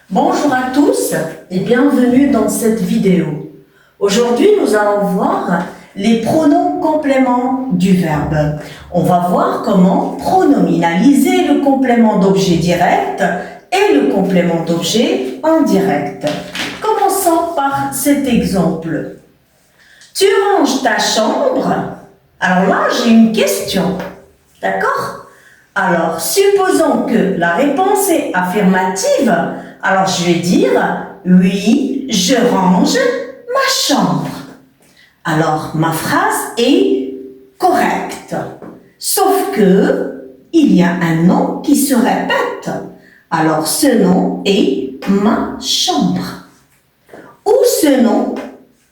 Bonjour à tous et bienvenue dans cette vidéo. Aujourd'hui, nous allons voir les pronoms compléments du verbe. On va voir comment pronominaliser le complément d'objet direct et le complément d'objet indirect. Commençons par cet exemple. Tu ranges ta chambre? Alors là, j'ai une question. D'accord? Alors, supposons que la réponse est affirmative. Alors, je vais dire « Oui, je range ma chambre ». Alors, ma phrase est correcte. Sauf que, il y a un nom qui se répète. Alors, ce nom est « ma chambre ». Où ce nom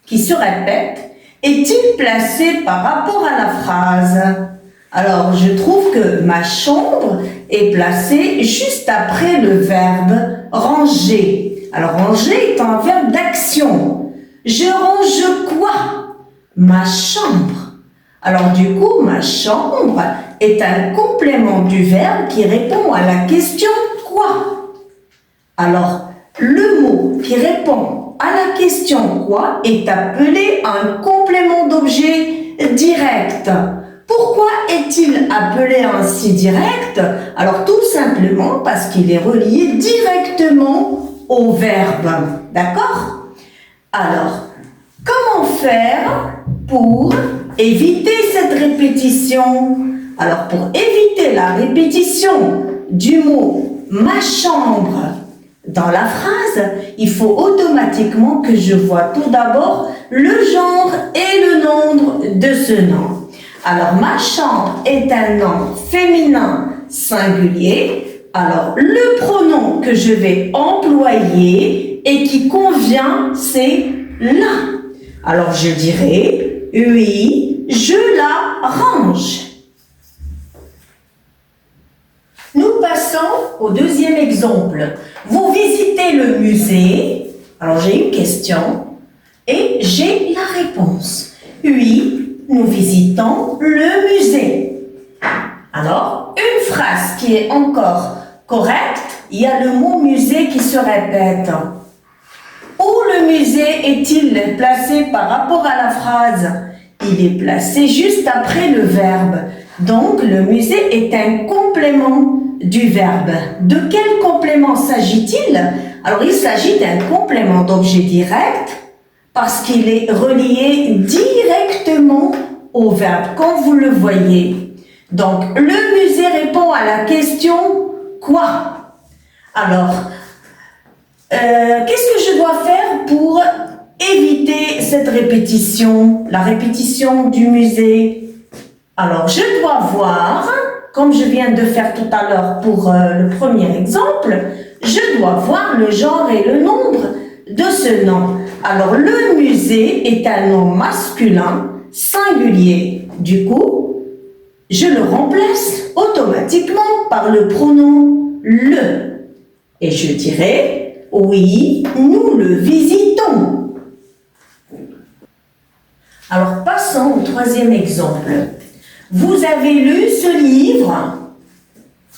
qui se répète est-il placé par rapport à la phrase? Alors, je trouve que ma chambre est placée juste après le verbe ranger. Alors, ranger est un verbe d'action. Je range quoi? Ma chambre. Alors, du coup, ma chambre est un complément du verbe qui répond à la question quoi? Alors, le mot qui répond à la question quoi est appelé un complément d'objet direct. Pourquoi est-il appelé ainsi direct? Alors tout simplement parce qu'il est relié directement au verbe. D'accord? Alors, comment faire pour éviter cette répétition? Alors pour éviter la répétition du mot « ma chambre » dans la phrase, il faut automatiquement que je vois tout d'abord le genre et le nombre de ce nom. Alors, ma chambre est un nom féminin singulier. Alors, le pronom que je vais employer et qui convient, c'est la. Alors, je dirais, oui, je la range. Nous passons au deuxième exemple. Vous visitez le musée. Alors, j'ai une question et j'ai la réponse. Oui, nous visitons le musée. Alors, une phrase qui est encore correcte, il y a le mot musée qui se répète. Où le musée est-il placé par rapport à la phrase? Il est placé juste après le verbe. Donc, le musée est un complément du verbe. De quel complément s'agit-il? Alors, il s'agit d'un complément d'objet direct parce qu'il est relié directement au verbe, comme vous le voyez. Donc, le musée répond à la question « quoi ?» Alors, qu'est-ce que je dois faire pour éviter cette répétition, la répétition du musée? Alors, je dois voir, comme je viens de faire tout à l'heure pour le premier exemple, je dois voir le genre et le nombre de ce nom. Alors, le musée est un nom masculin singulier. Du coup, je le remplace automatiquement par le pronom le. Et je dirais, oui, nous le visitons. Alors, passons au troisième exemple. Vous avez lu ce livre?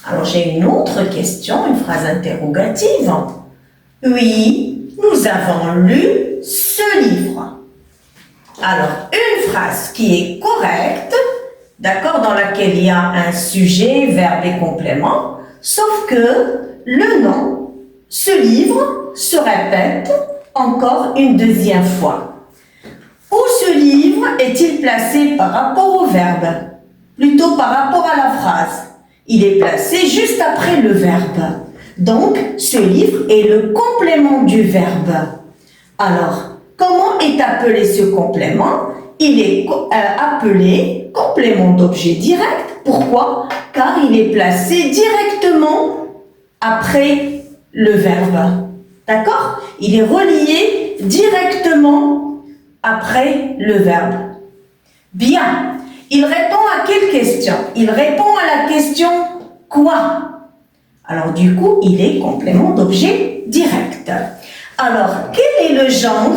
Alors, j'ai une autre question, une phrase interrogative. Oui, nous avons lu ce livre. Alors, une phrase qui est correcte, d'accord, dans laquelle il y a un sujet, verbe et complément, sauf que le nom, ce livre, se répète encore une deuxième fois. Où ce livre est-il placé par rapport au verbe? Plutôt par rapport à la phrase. Il est placé juste après le verbe. Donc, ce livre est le complément du verbe. Alors, comment est appelé ce complément? Il est appelé complément d'objet direct. Pourquoi? Car il est placé directement après le verbe. D'accord? Il est relié directement après le verbe. Bien. Il répond à quelle question? Il répond à la question quoi? Alors, du coup, il est complément d'objet direct. Alors, quel est le genre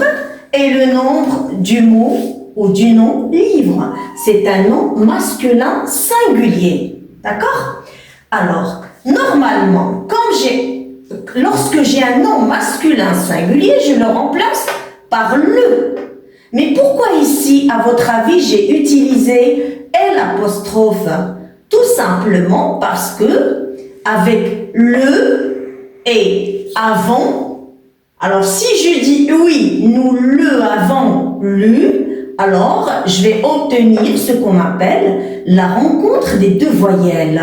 et le nombre du mot ou du nom livre? C'est un nom masculin singulier. D'accord? Alors, normalement, comme j'ai lorsque j'ai un nom masculin singulier, je le remplace par le. Mais pourquoi ici, à votre avis, j'ai utilisé l'apostrophe? Tout simplement parce que avec le et avant, alors si je dis oui, nous le avons lu, alors je vais obtenir ce qu'on appelle la rencontre des deux voyelles.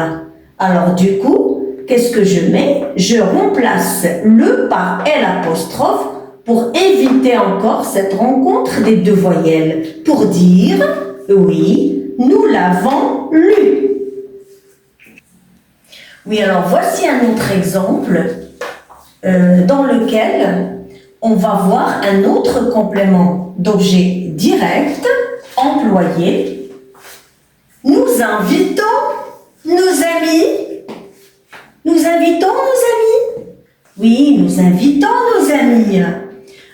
Alors du coup, qu'est-ce que je mets? Je remplace le par l'apostrophe pour éviter encore cette rencontre des deux voyelles, pour dire oui, nous l'avons lu. Oui, alors voici un autre exemple dans lequel on va voir un autre complément d'objet direct employé. Nous invitons nos amis. Nous invitons nos amis. Oui, nous invitons nos amis.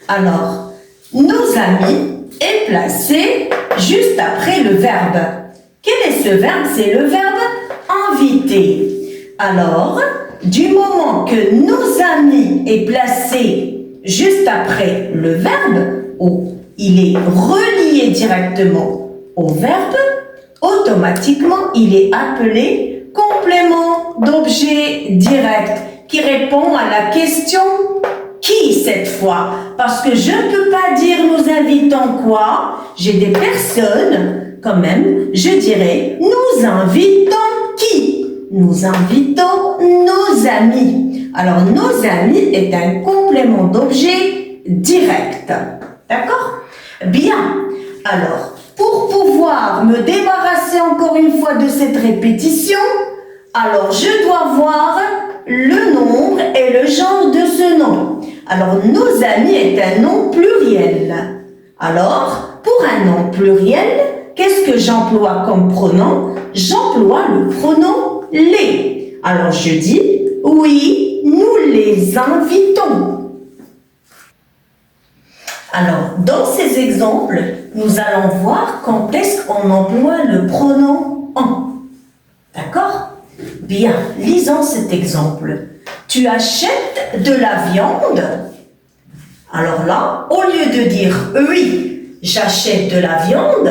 Alors, nos amis est placé juste après le verbe. Quel est ce verbe? C'est le verbe inviter. Alors, du moment que nos amis est placé juste après le verbe, ou il est relié directement au verbe, automatiquement il est appelé complément d'objet direct qui répond à la question qui cette fois? Parce que je ne peux pas dire nous invitons quoi? J'ai des personnes, quand même, je dirais nous invitons qui? Nous invitons nos amis. Alors, nos amis est un complément d'objet direct. D'accord? Bien. Alors, pour pouvoir me débarrasser encore une fois de cette répétition, alors je dois voir le nombre et le genre de ce nom. Alors, nos amis est un nom pluriel. Alors, pour un nom pluriel, qu'est-ce que j'emploie comme pronom? J'emploie le pronom les. Alors, je dis oui, nous les invitons. Alors, dans ces exemples, nous allons voir quand est-ce qu'on emploie le pronom en. D'accord? Bien, lisons cet exemple. Tu achètes de la viande. Alors là, au lieu de dire oui, j'achète de la viande,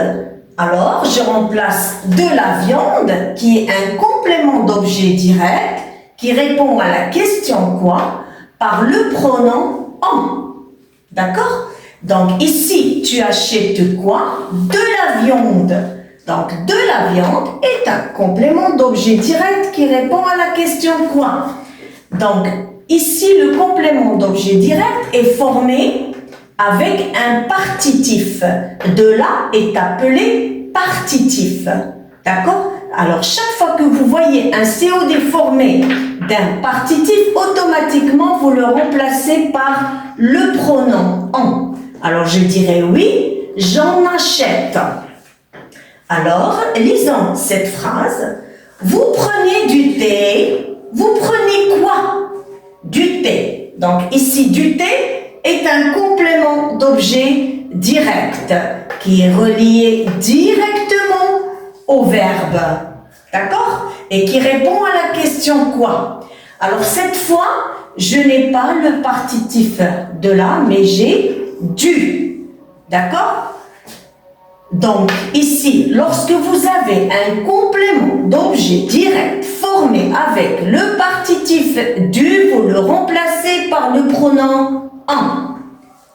alors je remplace de la viande, qui est un complément d'objet direct, qui répond à la question quoi, par le pronom en. D'accord? Donc ici, tu achètes quoi? De la viande. Donc de la viande est un complément d'objet direct qui répond à la question quoi. Donc ici, le complément d'objet direct est formé avec un partitif. De là est appelé partitif. D'accord? Alors chaque fois que vous voyez un COD formé d'un partitif, automatiquement vous le remplacez par le pronom en. Alors je dirais oui, j'en achète. Alors lisons cette phrase. Vous prenez du thé. Vous prenez quoi? Du thé. Donc ici du thé est un complément d'objet direct qui est relié directement au verbe. D'accord? Et qui répond à la question quoi? Alors cette fois, je n'ai pas le partitif de là, mais j'ai du. D'accord? Donc ici, lorsque vous avez un complément d'objet direct formé avec le partitif du, vous le remplacez par le pronom en.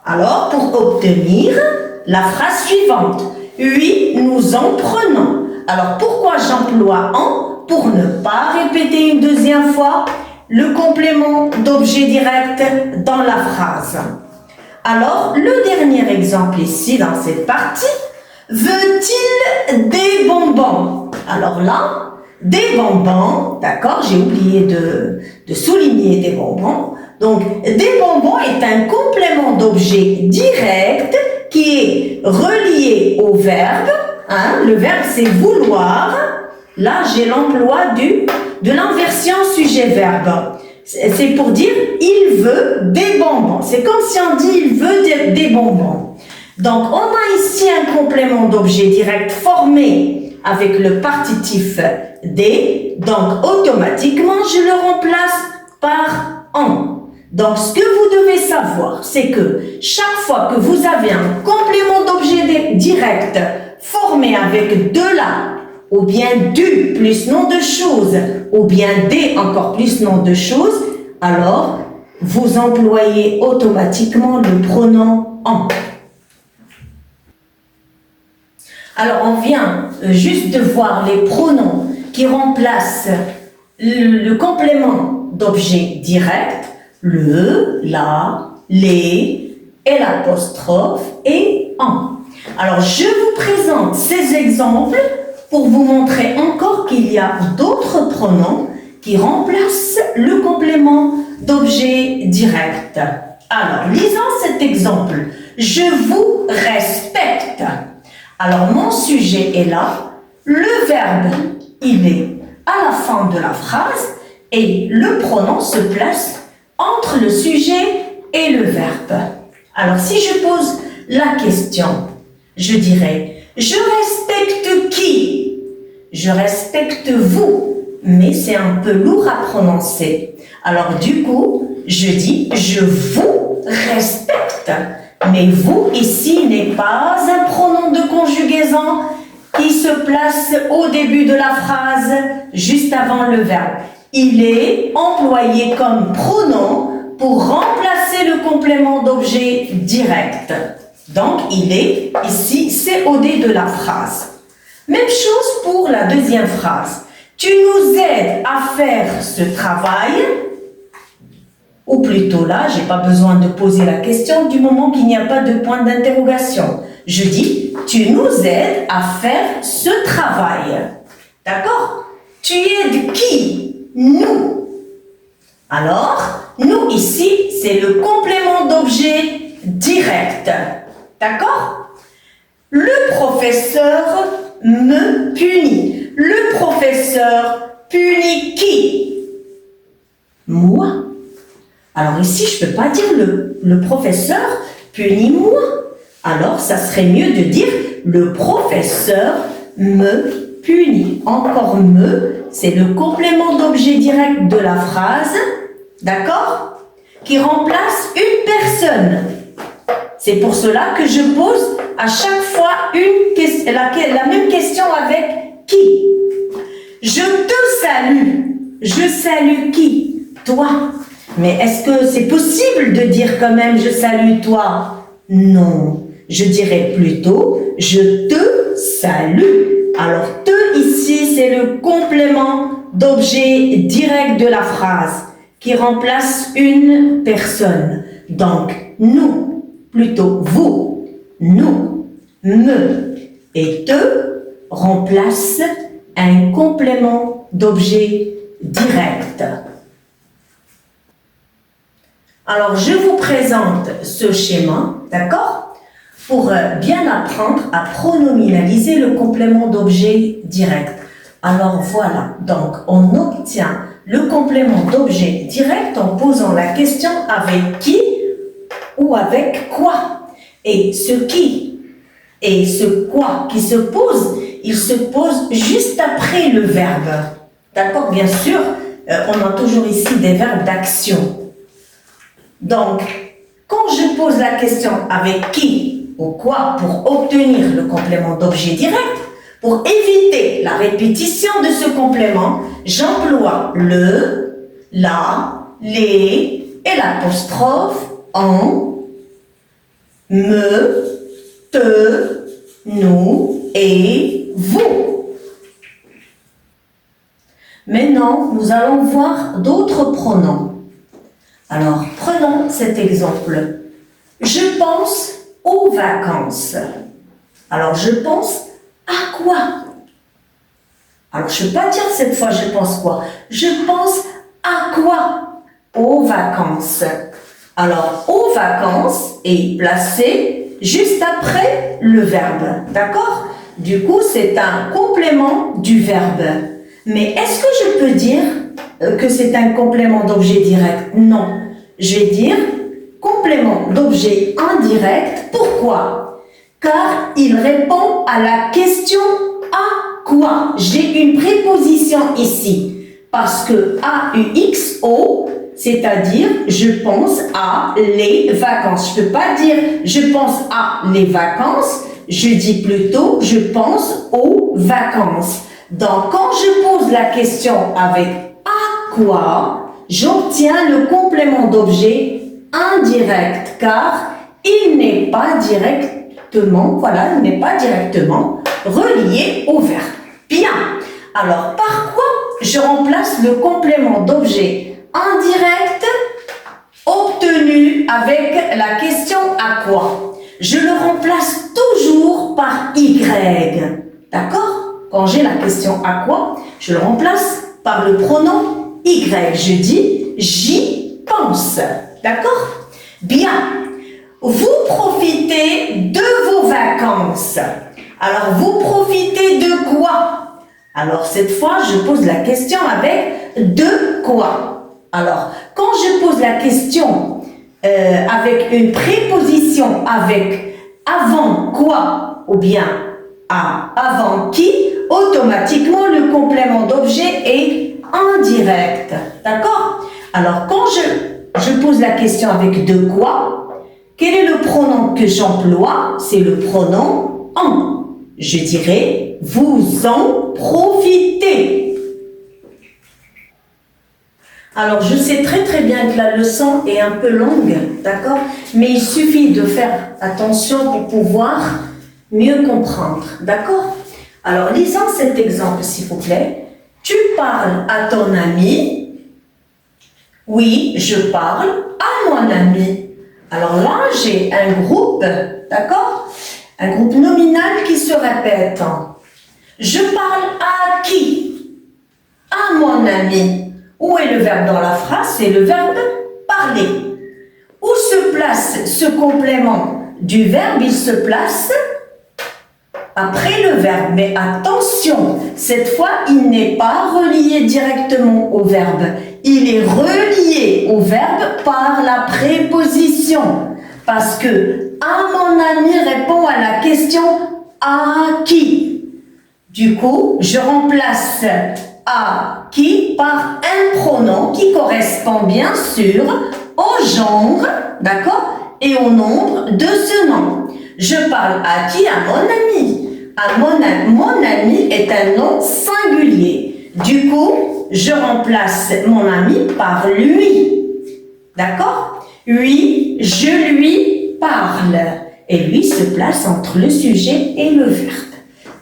Alors, pour obtenir la phrase suivante, oui, nous en prenons. Alors, pourquoi j'emploie en? Pour ne pas répéter une deuxième fois le complément d'objet direct dans la phrase. Alors, le dernier exemple ici, dans cette partie, veut-il des bonbons? Alors là, des bonbons, d'accord, j'ai oublié de souligner des bonbons. Donc, des bonbons est un complément d'objet direct qui est relié au verbe. Hein, le verbe, c'est vouloir. Là, j'ai l'emploi de l'inversion sujet-verbe. C'est pour dire il veut des bonbons. C'est comme si on dit il veut des bonbons. Donc, on a ici un complément d'objet direct formé avec le partitif des. Donc, automatiquement, je le remplace par an. Donc, ce que vous devez savoir, c'est que chaque fois que vous avez un complément d'objet direct formé avec de la, ou bien du plus nom de chose, ou bien des encore plus nom de chose, alors vous employez automatiquement le pronom en. Alors, on vient juste de voir les pronoms qui remplacent le complément d'objet direct, le, la, les, et l'apostrophe, et en. Alors, je vous présente ces exemples pour vous montrer encore qu'il y a d'autres pronoms qui remplacent le complément d'objet direct. Alors, lisons cet exemple. Je vous respecte. Alors, mon sujet est là. Le verbe, il est à la fin de la phrase et le pronom se place entre le sujet et le verbe. Alors, si je pose la question, je dirais « Je respecte qui ?» Je respecte vous, mais c'est un peu lourd à prononcer. Alors, du coup, je dis « Je vous respecte ». Mais vous, ici, n'est pas un pronom de conjugaison qui se place au début de la phrase, juste avant le verbe. Il est employé comme pronom pour remplacer le complément d'objet direct. Donc, il est ici COD de la phrase. Même chose pour la deuxième phrase. Tu nous aides à faire ce travail. Ou plutôt là, je n'ai pas besoin de poser la question du moment qu'il n'y a pas de point d'interrogation. Je dis, tu nous aides à faire ce travail. D'accord? Tu aides qui? Nous. Alors, nous ici, c'est le complément d'objet direct. D'accord? Le professeur me punit. Le professeur punit qui? Moi. Alors ici, je ne peux pas dire le professeur punit moi. Alors, ça serait mieux de dire le professeur me punit. Encore me, c'est le complément d'objet direct de la phrase, d'accord? Qui remplace une personne. C'est pour cela que je pose à chaque fois la même question avec qui. Je te salue. Je salue qui? Toi. Mais est-ce que c'est possible de dire quand même « je salue toi » Non, je dirais plutôt « je te salue ». Alors « te » ici, c'est le complément d'objet direct de la phrase qui remplace une personne. Donc « nous » plutôt « vous »,« nous »,« me » et « te » remplace un complément d'objet direct. Alors, je vous présente ce schéma, d'accord, pour bien apprendre à pronominaliser le complément d'objet direct. Alors, voilà, donc on obtient le complément d'objet direct en posant la question avec qui ou avec quoi. Et ce qui et ce quoi qui se pose, il se pose juste après le verbe. D'accord, bien sûr, on a toujours ici des verbes d'action. Donc, quand je pose la question avec qui ou quoi pour obtenir le complément d'objet direct, pour éviter la répétition de ce complément, j'emploie le, la, les et l'apostrophe en, me, te, nous et vous. Maintenant, nous allons voir d'autres pronoms. Alors, prenons cet exemple. Je pense aux vacances. Alors, je pense à quoi? Alors, je ne peux pas dire cette fois je pense quoi. Je pense à quoi? Aux vacances. Alors, aux vacances est placé juste après le verbe. D'accord? Du coup, c'est un complément du verbe. Mais est-ce que je peux dire que c'est un complément d'objet direct? Non. Je vais dire complément d'objet indirect. Pourquoi? Car il répond à la question à quoi? J'ai une préposition ici. Parce que AUXO c'est-à-dire je pense à les vacances. Je ne peux pas dire je pense à les vacances, je dis plutôt je pense aux vacances. Donc quand je pose la question avec à quoi, j'obtiens le complément d'objet indirect car il n'est pas directement, voilà, il n'est pas directement relié au verbe. Bien. Alors, par quoi je remplace le complément d'objet indirect obtenu avec la question à quoi? Je le remplace toujours par Y. D'accord? Quand j'ai la question à quoi, je le remplace par le pronom Y. Je dis j'y pense. D'accord? Bien. Vous profitez de vos vacances. Alors, vous profitez de quoi? Alors, cette fois, je pose la question avec de quoi? Alors, quand je pose la question avec une préposition avec avant quoi ou bien avant qui, automatiquement, le complément d'objet est indirect. D'accord? Alors, quand je pose la question avec de quoi, quel est le pronom que j'emploie? C'est le pronom en. Je dirais, vous en profitez. Alors, je sais très bien que la leçon est un peu longue, d'accord? Mais il suffit de faire attention pour pouvoir mieux comprendre, d'accord? Alors, lisons cet exemple, s'il vous plaît. Tu parles à ton ami. Oui, je parle à mon ami. Alors là, j'ai un groupe, d'accord? Un groupe nominal qui se répète. Je parle à qui? À mon ami. Où est le verbe dans la phrase? C'est le verbe parler. Où se place ce complément du verbe? Il se place après le verbe. Mais attention, cette fois, il n'est pas relié directement au verbe. Il est relié au verbe par la préposition. Parce que à mon ami répond à la question à qui. Du coup, je remplace à qui par un pronom qui correspond bien sûr au genre, d'accord, et au nombre de ce nom. Je parle à qui? À mon ami. Mon ami est un nom singulier. Du coup, je remplace mon ami par lui. D'accord? Oui, je lui parle. Et lui se place entre le sujet et le verbe.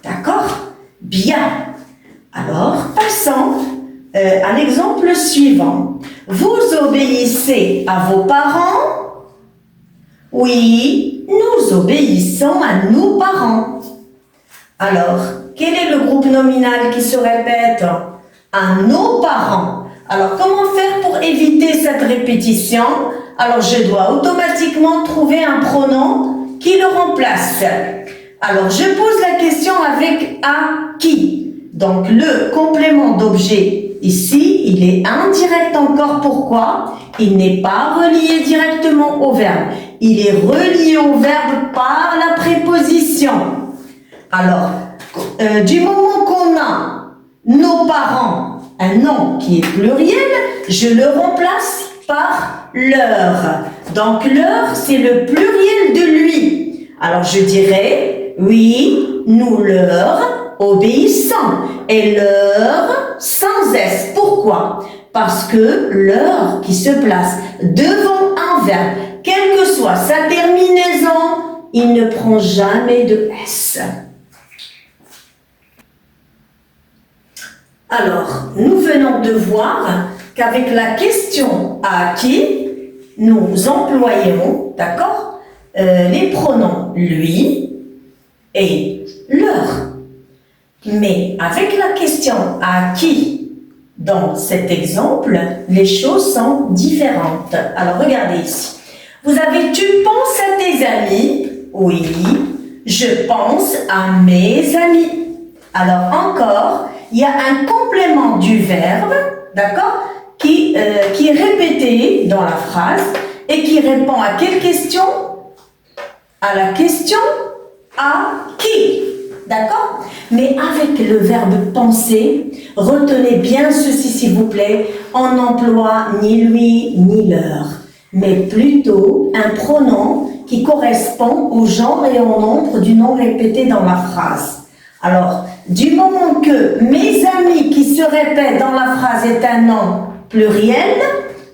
D'accord? Bien. Alors, passons à l'exemple suivant. Vous obéissez à vos parents? Oui, nous obéissons à nos parents. Alors, quel est le groupe nominal qui se répète? À nos parents. Alors, comment faire pour éviter cette répétition? Alors, je dois automatiquement trouver un pronom qui le remplace. Alors, je pose la question avec à qui? Donc, le complément d'objet ici, il est indirect encore. Pourquoi? Il n'est pas relié directement au verbe. Il est relié au verbe par la préposition. Alors, du moment qu'on a nos parents, un nom qui est pluriel, je le remplace par leur. Donc, leur, c'est le pluriel de lui. Alors, je dirais, oui, nous leur obéissons. Et leur sans S. Pourquoi? Parce que leur qui se place devant un verbe, quelle que soit sa terminaison, il ne prend jamais de S. Alors, nous venons de voir qu'avec la question à qui, nous employons, d'accord, les pronoms lui et leur. Mais avec la question à qui, dans cet exemple, les choses sont différentes. Alors, regardez ici. Vous avez « tu penses à tes amis ?» Oui, je pense à mes amis. Alors, encore, il y a un complément du verbe, d'accord, qui est répété dans la phrase et qui répond à quelle question? À la question à qui? D'accord? Mais avec le verbe penser, retenez bien ceci s'il vous plaît, on n'emploie ni lui ni leur, mais plutôt un pronom qui correspond au genre et au nombre du nom répété dans la phrase. Alors, du moment que mes amis qui se répètent dans la phrase est un nom pluriel,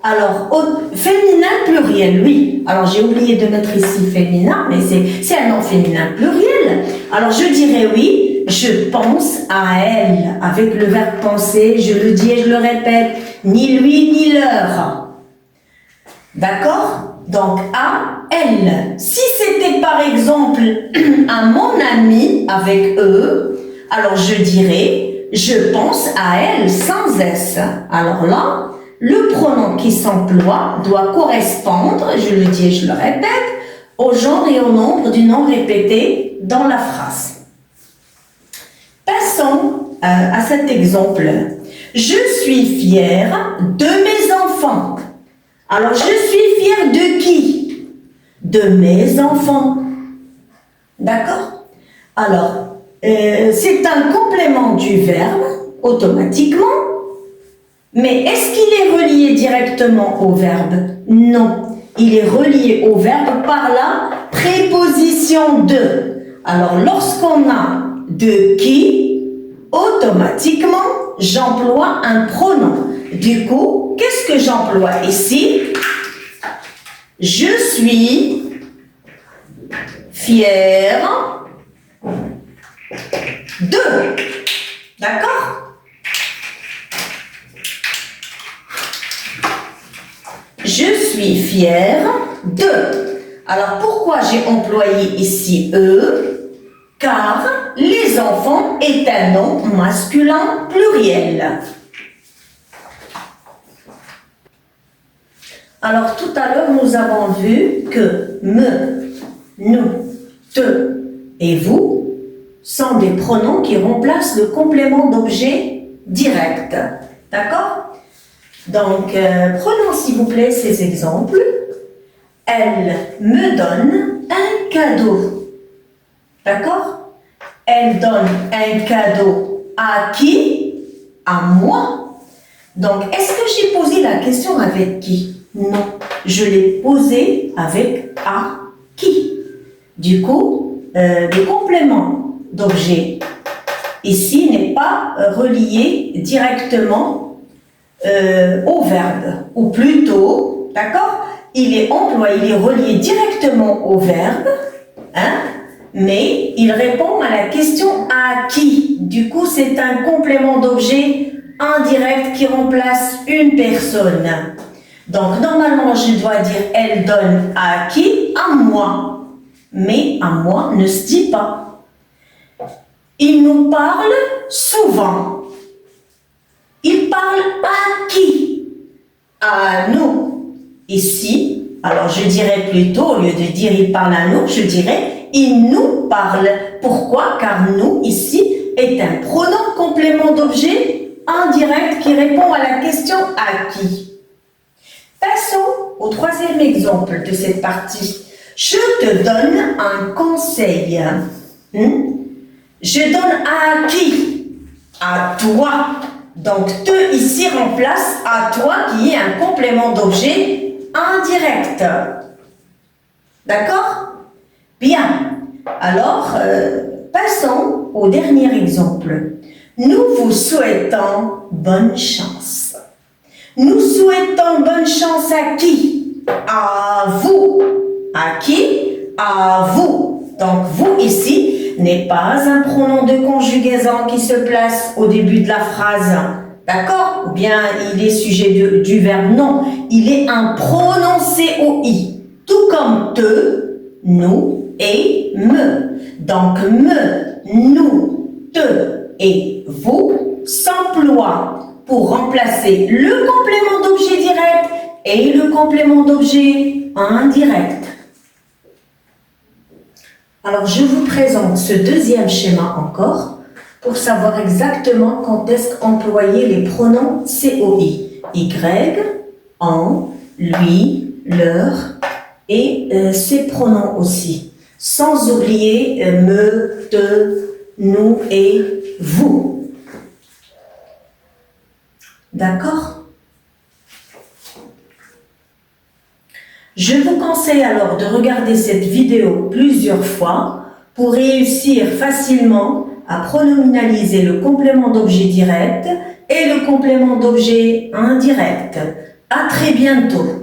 alors féminin pluriel, oui. Alors j'ai oublié de mettre ici féminin, mais c'est un nom féminin pluriel. Alors je dirais oui, je pense à elle, avec le verbe penser, je le dis et je le répète, ni lui ni leur. D'accord? Donc à elle. Si c'était par exemple à mon ami avec eux, alors je dirais je pense à elle sans S. Alors là, le pronom qui s'emploie doit correspondre, je le dis et je le répète, au genre et au nombre du nom répété dans la phrase. Passons à cet exemple. Je suis fière de mes enfants. Alors, je suis fière de qui? De mes enfants. D'accord? Alors, c'est un complément du verbe, automatiquement. Mais est-ce qu'il est relié directement au verbe? Non. Il est relié au verbe par la préposition de. Alors, lorsqu'on a de qui, automatiquement, j'emploie un pronom. Du coup, qu'est-ce que j'emploie ici? Je suis fière de. D'accord? Je suis fière de. Alors, pourquoi j'ai employé ici eux? Car les enfants est un nom masculin pluriel. Alors, tout à l'heure, nous avons vu que me, nous, te et vous sont des pronoms qui remplacent le complément d'objet direct. D'accord? Donc, prenons s'il vous plaît ces exemples. Elle me donne un cadeau. D'accord? Elle donne un cadeau à qui? À moi. Donc, est-ce que j'ai posé la question avec qui? Non. Je l'ai posé avec à qui? Du coup, le complément d'objet ici n'est pas relié directement au verbe, ou plutôt, d'accord, il est employé, il est relié directement au verbe, hein, mais il répond à la question à qui. Du coup, c'est un complément d'objet indirect qui remplace une personne. Donc, normalement, je dois dire elle donne à qui? À moi. Mais à moi ne se dit pas. Il nous parle souvent. Il parle à qui? À nous. Ici, alors je dirais plutôt, au lieu de dire il parle à nous, je dirais il nous parle. Pourquoi? Car nous, ici, est un pronom complément d'objet indirect qui répond à la question à qui. Passons au troisième exemple de cette partie. Je te donne un conseil. Je donne à qui? À toi. Donc, te ici remplace à toi qui est un complément d'objet indirect. D'accord? Bien. Alors, passons au dernier exemple. Nous vous souhaitons bonne chance. Nous souhaitons bonne chance à qui? À vous. À qui? À vous. Donc, vous ici n'est pas un pronom de conjugaison qui se place au début de la phrase. D'accord? Ou bien il est sujet du verbe. Non, il est un pronom COI. Tout comme te, nous et me. Donc, me, nous, te et vous s'emploient pour remplacer le complément d'objet direct et le complément d'objet indirect. Alors, je vous présente ce deuxième schéma encore pour savoir exactement quand est-ce qu'employer les pronoms COI. Y, en, lui, leur et ces pronoms aussi. Sans oublier me, te, nous et vous. D'accord? Je vous conseille alors de regarder cette vidéo plusieurs fois pour réussir facilement à pronominaliser le complément d'objet direct et le complément d'objet indirect. À très bientôt.